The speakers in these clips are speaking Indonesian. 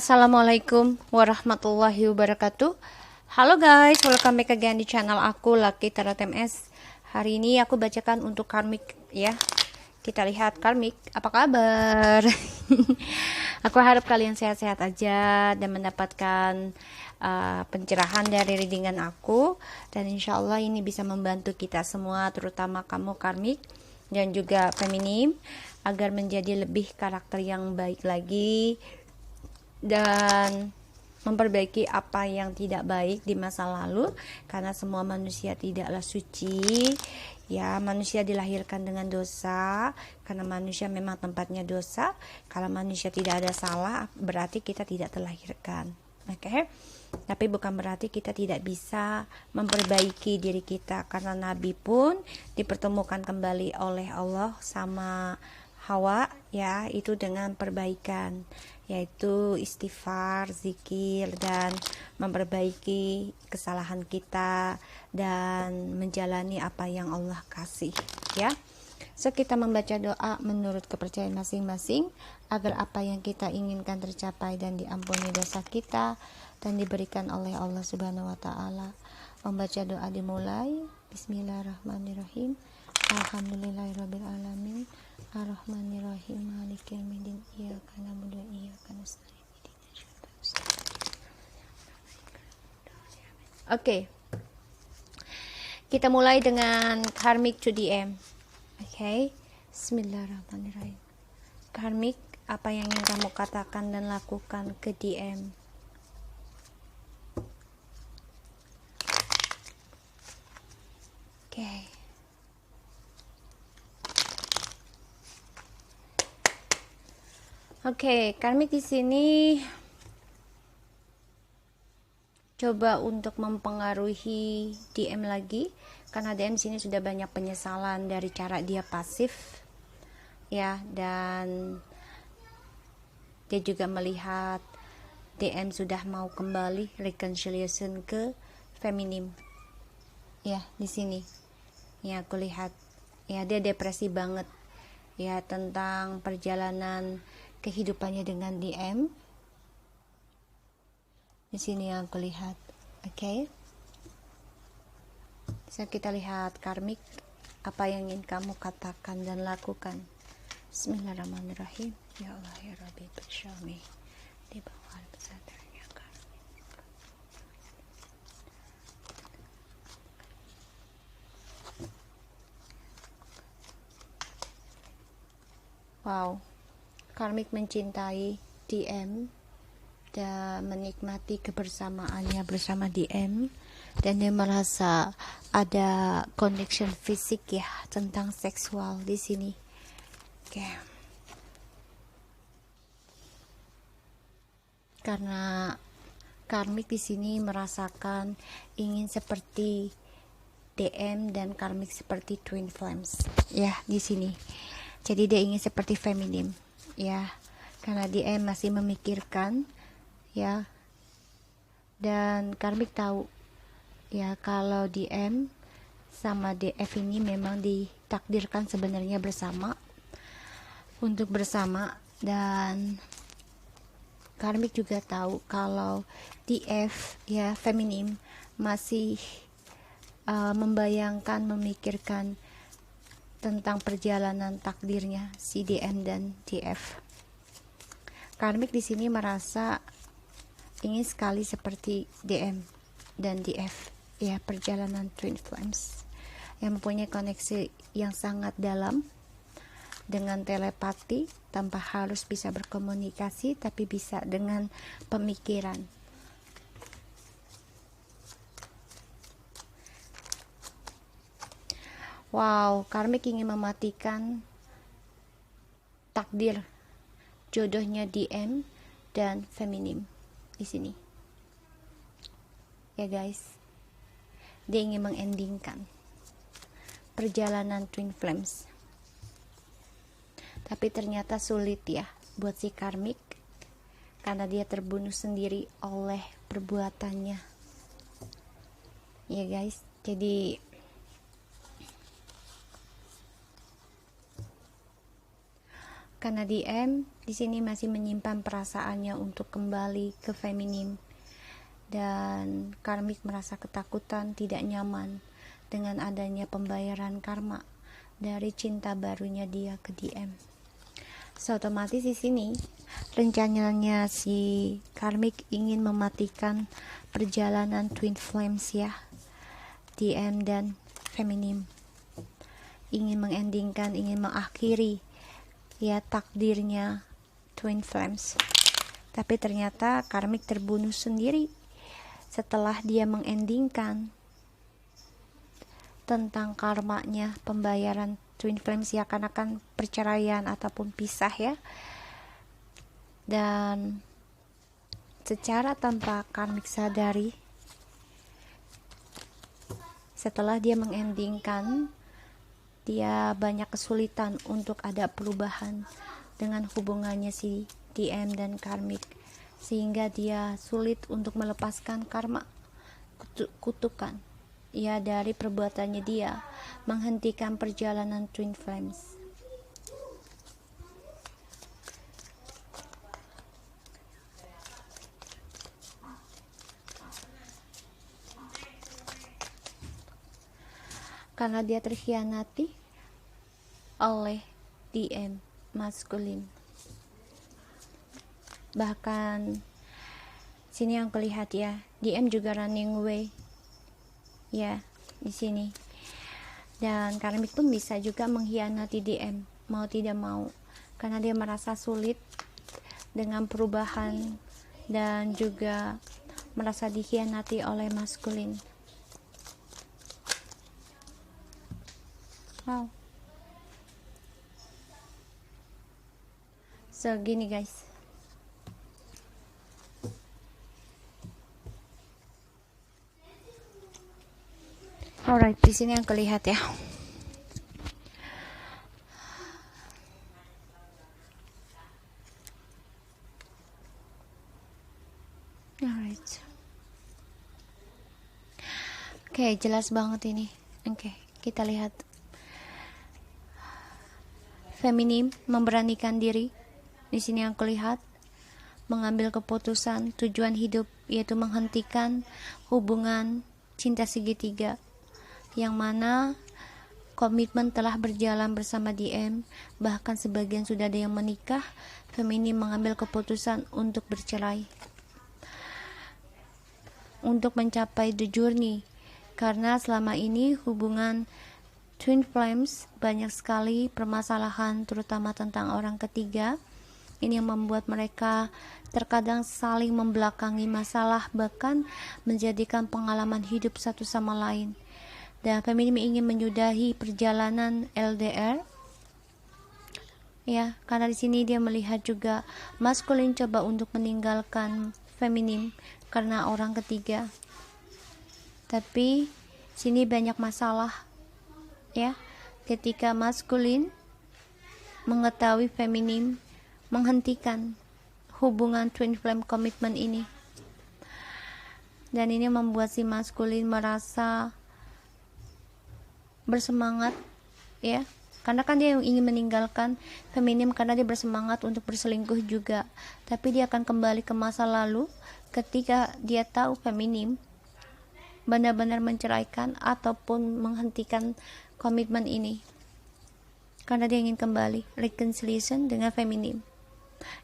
Assalamualaikum warahmatullahi wabarakatuh. Halo guys, welcome back again di channel aku Lucky Tarot MS. Hari ini aku bacakan untuk karmik ya. Kita lihat karmik, apa kabar? Aku harap kalian sehat-sehat aja dan mendapatkan pencerahan dari readingan aku. Dan insya Allah ini bisa membantu kita semua, terutama kamu karmik dan juga feminim, agar menjadi lebih karakter yang baik lagi dan memperbaiki apa yang tidak baik di masa lalu, karena semua manusia tidaklah suci ya. Manusia dilahirkan dengan dosa, karena manusia memang tempatnya dosa. Kalau manusia tidak ada salah, berarti kita tidak terlahirkan, oke? Tapi bukan berarti kita tidak bisa memperbaiki diri kita, karena Nabi pun dipertemukan kembali oleh Allah sama Hawa ya, itu dengan perbaikan, yaitu istighfar, zikir, dan memperbaiki kesalahan kita dan menjalani apa yang Allah kasih ya. So kita membaca doa menurut kepercayaan masing-masing agar apa yang kita inginkan tercapai dan diampuni dosa kita dan diberikan oleh Allah Subhanahu wa taala. Membaca doa dimulai. Bismillahirrahmanirrahim. Alhamdulillahirabbil alamin. Ar-Rahmanir-Rahim. Maliki yaumiddin. Iyyaka na'budu wa iyyaka nasta'in. Oke. Kita mulai dengan karmik 2DM. Oke. Bismillahirrahmanirrahim. Karmik, apa yang ingin kamu katakan dan lakukan ke DM? Oke. Oke, karmik di sini coba untuk mempengaruhi DM lagi, karena DM sini sudah banyak penyesalan dari cara dia pasif ya, dan dia juga melihat DM sudah mau kembali reconciliation ke feminim ya. Di sini ya aku lihat ya, dia depresi banget ya tentang perjalanan kehidupannya dengan DM. Di sini yang aku lihat, oke? So kita lihat karmik, apa yang ingin kamu katakan dan lakukan. Bismillahirrahmanirrahim. Ya Allah ya Rabbi, bersami di bawah pesantrennya karmik. Wow, karmik mencintai DM dan menikmati kebersamaannya bersama DM, dan dia merasa ada connection fisik ya, tentang seksual di sini. Oke. Karena karmik di sini merasakan ingin seperti DM dan karmik seperti twin flames ya di sini. Jadi dia ingin seperti feminim ya, karena DM masih memikirkan ya, dan karmik tahu ya kalau DM sama DF ini memang ditakdirkan sebenarnya bersama, untuk bersama. Dan karmik juga tahu kalau DF ya feminim masih membayangkan, memikirkan tentang perjalanan takdirnya si DM dan DF. Karmik di sini merasa ingin sekali seperti DM dan DF ya, perjalanan twin flames yang mempunyai koneksi yang sangat dalam dengan telepati, tanpa harus bisa berkomunikasi tapi bisa dengan pemikiran. Wow, karmik ingin mematikan takdir jodohnya DM dan feminim di sini. Ya guys, dia ingin mengendingkan perjalanan twin flames. Tapi ternyata sulit ya buat si karmik, karena dia terbunuh sendiri oleh perbuatannya. Ya guys, jadi karena DM di sini masih menyimpan perasaannya untuk kembali ke feminim, dan karmik merasa ketakutan, tidak nyaman dengan adanya pembayaran karma dari cinta barunya dia ke DM. So, otomatis di sini rencananya si karmik ingin mematikan perjalanan twin flames ya, DM dan feminim, ingin mengendingkan, ingin mengakhiri ya takdirnya twin flames. Tapi ternyata karmik terbunuh sendiri setelah dia mengendingkan tentang karmanya pembayaran twin flames ya, karena kan perceraian ataupun pisah ya. Dan secara tanpa karmik sadari, setelah dia mengendingkan, dia banyak kesulitan untuk ada perubahan dengan hubungannya si DM dan karmik, sehingga dia sulit untuk melepaskan karma kutukan ya dari perbuatannya dia menghentikan perjalanan twin flames. Karena dia terkhianati oleh DM maskulin. Bahkan sini yang kelihat ya, DM juga running away ya di sini. Dan karmik pun bisa juga mengkhianati DM mau tidak mau, karena dia merasa sulit dengan perubahan dan juga merasa dikhianati oleh maskulin. Wow. So gini guys, alright, di sini yang kelihat ya. Alright. Oke, jelas banget ini. Oke, kita lihat. Feminim memberanikan diri. Di sini yang kulihat, mengambil keputusan tujuan hidup, yaitu menghentikan hubungan cinta segitiga, yang mana komitmen telah berjalan bersama DM, bahkan sebagian sudah ada yang menikah. Feminim mengambil keputusan untuk bercerai, untuk mencapai the journey, karena selama ini hubungan twin flames banyak sekali permasalahan, terutama tentang orang ketiga. Ini yang membuat mereka terkadang saling membelakangi masalah, bahkan menjadikan pengalaman hidup satu sama lain. Dan feminim ingin menyudahi perjalanan LDR ya, karena di sini dia melihat juga maskulin coba untuk meninggalkan feminim karena orang ketiga. Tapi sini banyak masalah ya, ketika maskulin mengetahui feminim menghentikan hubungan twin flame komitmen ini, dan ini membuat si maskulin merasa bersemangat ya, karena kan dia ingin meninggalkan feminim karena dia bersemangat untuk berselingkuh juga. Tapi dia akan kembali ke masa lalu ketika dia tahu feminim benar-benar menceraikan ataupun menghentikan komitmen ini, karena dia ingin kembali reconciliation dengan feminim.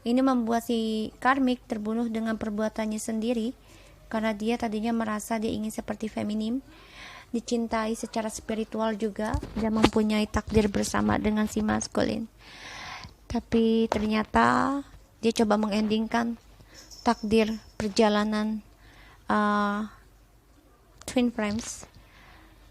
Ini membuat si karmik terbunuh dengan perbuatannya sendiri, karena dia tadinya merasa dia ingin seperti feminim, dicintai secara spiritual juga, dan mempunyai takdir bersama dengan si maskulin. Tapi ternyata dia coba mengendingkan takdir perjalanan twin flames.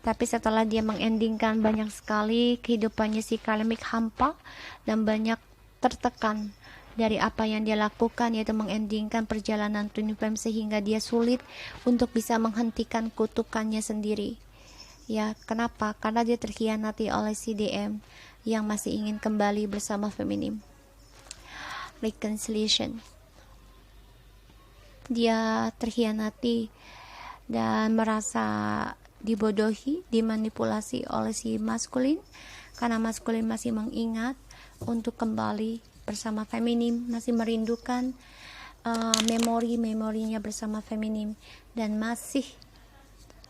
Tapi setelah dia mengendingkan, banyak sekali kehidupannya si karmik hampa dan banyak tertekan dari apa yang dia lakukan, yaitu mengendingkan perjalanan twin flame, sehingga dia sulit untuk bisa menghentikan kutukannya sendiri. Ya, kenapa? Karena dia terkhianati oleh si DM yang masih ingin kembali bersama feminim. Reconciliation. Dia terkhianati dan merasa dibodohi, dimanipulasi oleh si maskulin, karena maskulin masih mengingat untuk kembali bersama feminim, masih merindukan memorinya bersama feminim, dan masih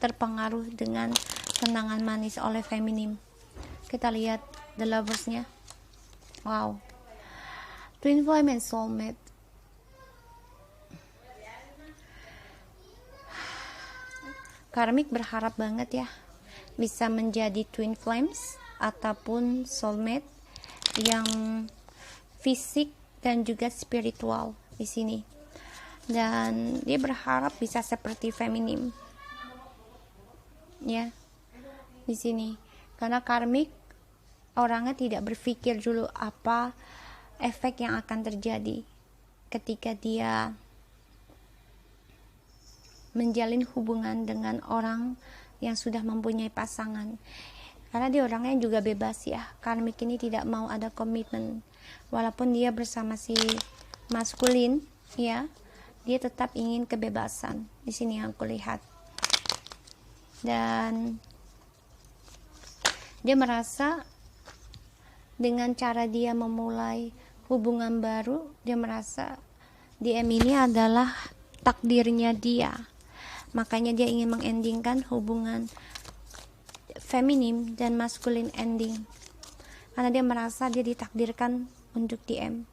terpengaruh dengan kenangan manis oleh feminim. Kita lihat the lovers-nya. Wow. Twin flame and soulmate. Karmik berharap banget ya bisa menjadi twin flames ataupun soulmate yang fisik dan juga spiritual di sini. Dan dia berharap bisa seperti feminim. Ya. Di sini. Karena karmik orangnya tidak berpikir dulu apa efek yang akan terjadi ketika dia menjalin hubungan dengan orang yang sudah mempunyai pasangan. Karena dia orangnya juga bebas ya. Karmik ini tidak mau ada komitmen. Walaupun dia bersama si maskulin ya, dia tetap ingin kebebasan. Di sini yang aku lihat. Dan dia merasa dengan cara dia memulai hubungan baru, dia merasa DM ini adalah takdirnya dia. Makanya dia ingin mengendingkan hubungan feminim dan maskulin ending. Karena dia merasa dia ditakdirkan untuk DM.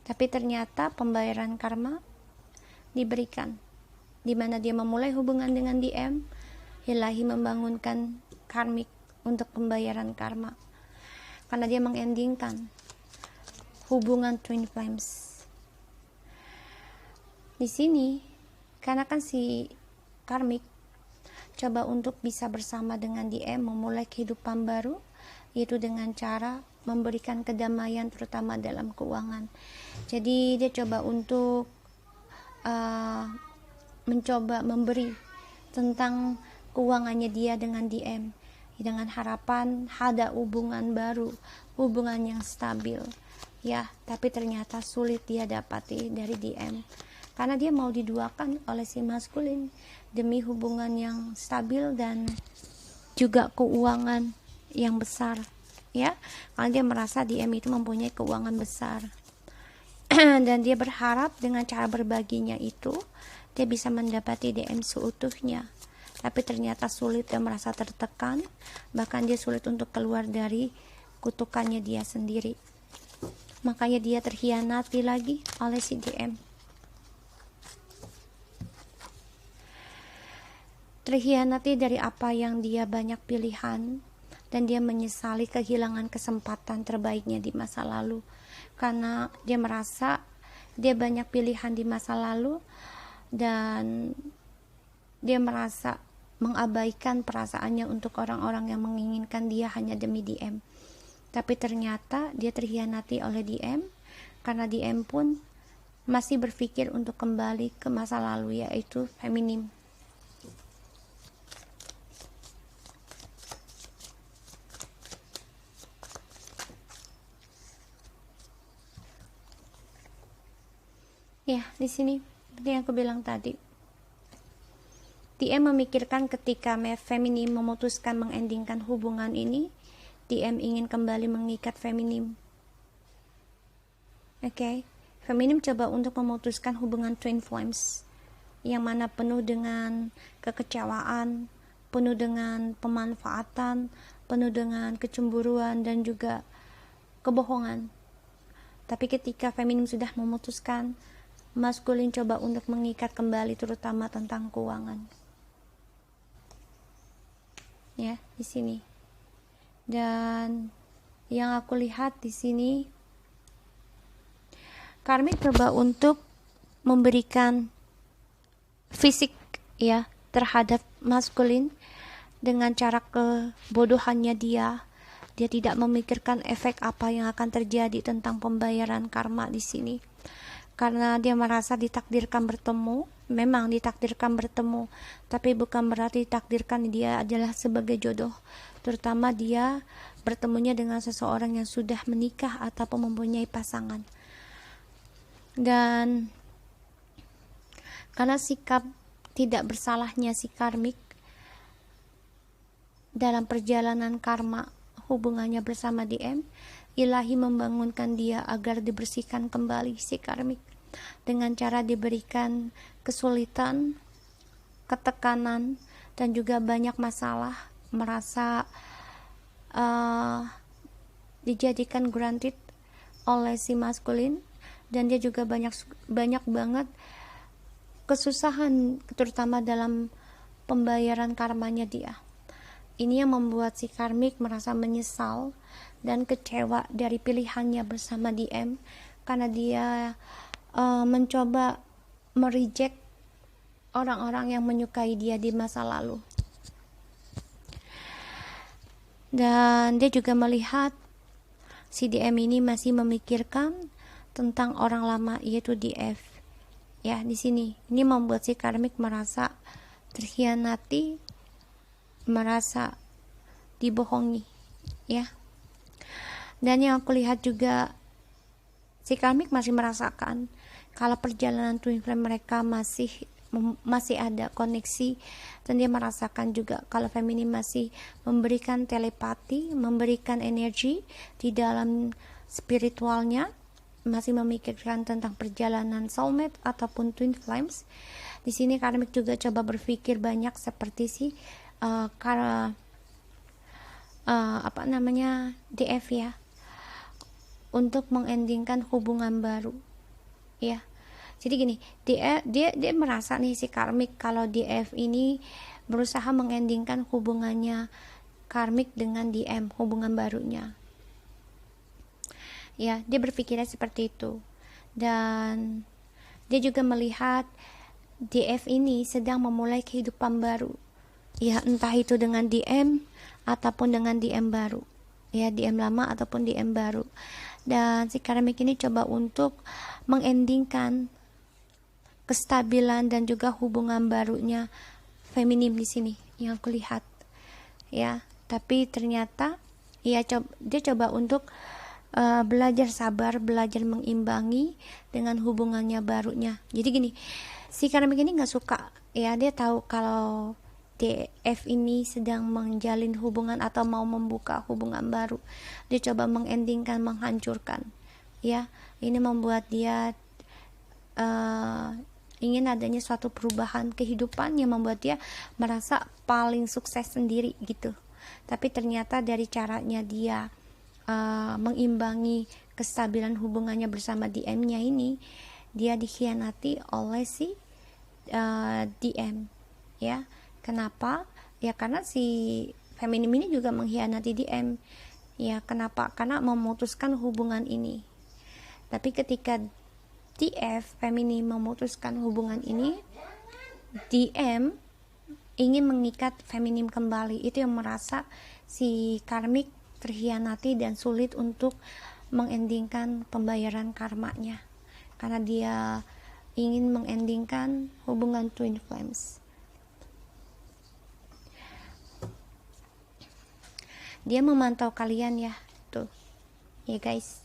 Tapi ternyata pembayaran karma diberikan. Di mana dia memulai hubungan dengan DM, Ilahi membangunkan karmik untuk pembayaran karma. Karena dia mengendingkan hubungan twin flames. Di sini, karena kan si karmik coba untuk bisa bersama dengan DM memulai kehidupan baru, yaitu dengan cara memberikan kedamaian terutama dalam keuangan. Jadi dia coba untuk mencoba memberi tentang keuangannya dia dengan DM, dengan harapan ada hubungan baru, hubungan yang stabil ya. Tapi ternyata sulit dia dapati dari DM, karena dia mau diduakan oleh si maskulin demi hubungan yang stabil dan juga keuangan yang besar ya. Karena dia merasa DM itu mempunyai keuangan besar dan dia berharap dengan cara berbaginya itu dia bisa mendapati DM seutuhnya. Tapi ternyata sulit dan merasa tertekan, bahkan dia sulit untuk keluar dari kutukannya dia sendiri. Makanya dia terhianati lagi oleh si DM. Terhianati dari apa yang dia banyak pilihan, dan dia menyesali kehilangan kesempatan terbaiknya di masa lalu. Karena dia merasa dia banyak pilihan di masa lalu, dan dia merasa mengabaikan perasaannya untuk orang-orang yang menginginkan dia hanya demi DM. Tapi ternyata dia terhianati oleh DM, karena DM pun masih berpikir untuk kembali ke masa lalu, yaitu feminim. Ya, di sini seperti yang aku bilang tadi, DM memikirkan ketika feminim memutuskan mengendingkan hubungan ini, DM ingin kembali mengikat feminim. Oke, feminim coba untuk memutuskan hubungan twin flames yang mana penuh dengan kekecewaan, penuh dengan pemanfaatan, penuh dengan kecemburuan dan juga kebohongan. Tapi ketika feminim sudah memutuskan, maskulin coba untuk mengikat kembali terutama tentang keuangan. Ya, di sini. Dan yang aku lihat di sini, karmik coba untuk memberikan fisik ya terhadap maskulin dengan cara kebodohannya dia. Dia tidak memikirkan efek apa yang akan terjadi tentang pembayaran karma di sini. Karena dia merasa ditakdirkan bertemu, memang ditakdirkan bertemu, tapi bukan berarti ditakdirkan dia adalah sebagai jodoh. Terutama dia bertemunya dengan seseorang yang sudah menikah ataupun mempunyai pasangan. Dan karena sikap tidak bersalahnya si karmik dalam perjalanan karma hubungannya bersama DM, ilahi membangunkan dia agar dibersihkan kembali si karmik dengan cara diberikan kesulitan, ketekanan, dan juga banyak masalah, merasa dijadikan granted oleh si maskulin, dan dia juga banyak banget kesusahan, terutama dalam pembayaran karmanya dia. Ini yang membuat si karmik merasa menyesal dan kecewa dari pilihannya bersama DM, karena dia mencoba mereject orang-orang yang menyukai dia di masa lalu. Dan dia juga melihat si DM ini masih memikirkan tentang orang lama, yaitu DF. Ya, di sini ini membuat si karmik merasa terkhianati, merasa dibohongi, ya. Dan yang aku lihat juga, si karmik masih merasakan kalau perjalanan twin flame mereka masih ada koneksi, dan dia merasakan juga kalau feminin masih memberikan telepati, memberikan energi di dalam spiritualnya, masih memikirkan tentang perjalanan soulmate ataupun twin flames. Di sini karmik juga coba berpikir banyak seperti si DF ya, untuk mengendingkan hubungan baru, ya. Jadi gini, dia merasa nih si karmik kalau DF ini berusaha mengendingkan hubungannya karmik dengan DM, hubungan barunya. Ya, dia berpikirnya seperti itu. Dan dia juga melihat DF ini sedang memulai kehidupan baru. Ya, entah itu dengan DM ataupun dengan DM baru. Ya, DM lama ataupun DM baru. Dan si karmik ini coba untuk mengendingkan kestabilan dan juga hubungan barunya feminim di sini yang aku lihat. Ya, tapi ternyata dia coba untuk belajar sabar, belajar mengimbangi dengan hubungannya barunya. Jadi gini, si karmik ini nggak suka, ya, dia tahu kalau DF ini sedang menjalin hubungan atau mau membuka hubungan baru. Dia coba mengendingkan, menghancurkan, ya. Ini membuat dia ingin adanya suatu perubahan kehidupan yang membuat dia merasa paling sukses sendiri gitu. Tapi ternyata dari caranya dia mengimbangi kestabilan hubungannya bersama DM-nya ini, dia dikhianati oleh si DM, ya. Kenapa? Ya karena si feminim ini juga mengkhianati DM, ya. Kenapa? Karena memutuskan hubungan ini. Tapi ketika DF feminim memutuskan hubungan ini, DM ingin mengikat feminim kembali. Itu yang merasa si karmik terkhianati dan sulit untuk mengendingkan pembayaran karmanya, karena dia ingin mengendingkan hubungan twin flames. Dia memantau kalian, ya, tuh ya guys,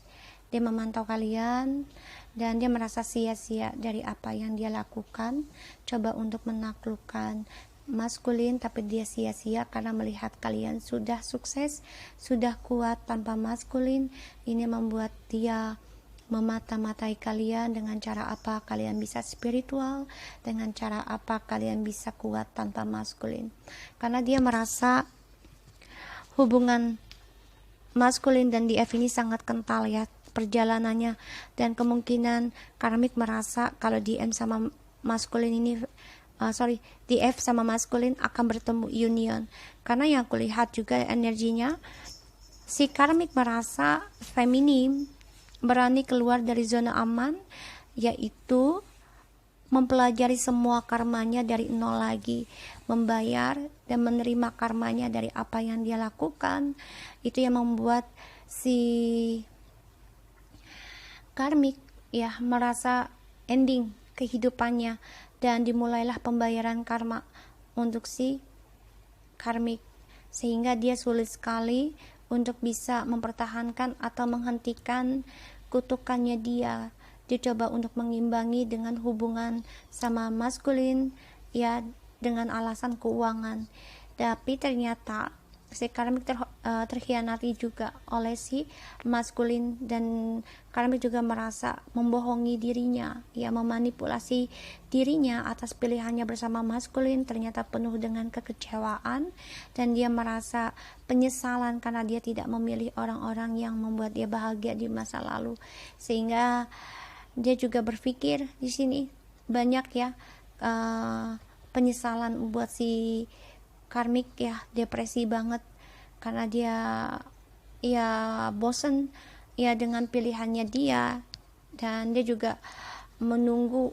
dia memantau kalian dan dia merasa sia-sia dari apa yang dia lakukan, coba untuk menaklukkan maskulin, tapi dia sia-sia karena melihat kalian sudah sukses, sudah kuat tanpa maskulin. Ini membuat dia memata-matai kalian dengan cara apa kalian bisa spiritual, dengan cara apa kalian bisa kuat tanpa maskulin, karena dia merasa hubungan maskulin dan DF ini sangat kental, ya, perjalanannya. Dan kemungkinan karmik merasa kalau DM sama maskulin ini DF sama maskulin akan bertemu union, karena yang aku lihat juga energinya, si karmik merasa feminim berani keluar dari zona aman, yaitu mempelajari semua karmanya dari nol lagi, membayar dan menerima karmanya dari apa yang dia lakukan. Itu yang membuat si karmik, ya, merasa ending kehidupannya, dan dimulailah pembayaran karma untuk si karmik, sehingga dia sulit sekali untuk bisa mempertahankan atau menghentikan kutukannya dia. Dia coba untuk mengimbangi dengan hubungan sama maskulin, ya, dengan alasan keuangan. Tapi ternyata si karmik terkhianati juga oleh si maskulin, dan karmik juga merasa membohongi dirinya, ya, memanipulasi dirinya atas pilihannya bersama maskulin, ternyata penuh dengan kekecewaan, dan dia merasa penyesalan karena dia tidak memilih orang-orang yang membuat dia bahagia di masa lalu. Sehingga dia juga berpikir di sini banyak ya penyesalan buat si karmik, ya, depresi banget karena dia ya bosen ya dengan pilihannya dia, dan dia juga menunggu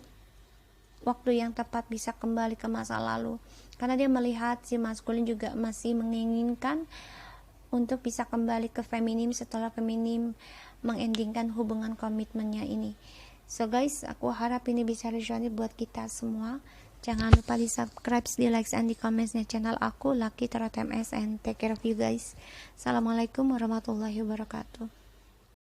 waktu yang tepat bisa kembali ke masa lalu karena dia melihat si maskulin juga masih menginginkan untuk bisa kembali ke feminim setelah feminim mengendingkan hubungan komitmennya ini. So guys, aku harap ini bisa resonate buat kita semua. Jangan lupa di subscribe, di like, and di comments-nya channel aku, Lucky Tarot MS, and take care of you guys. Assalamualaikum warahmatullahi wabarakatuh.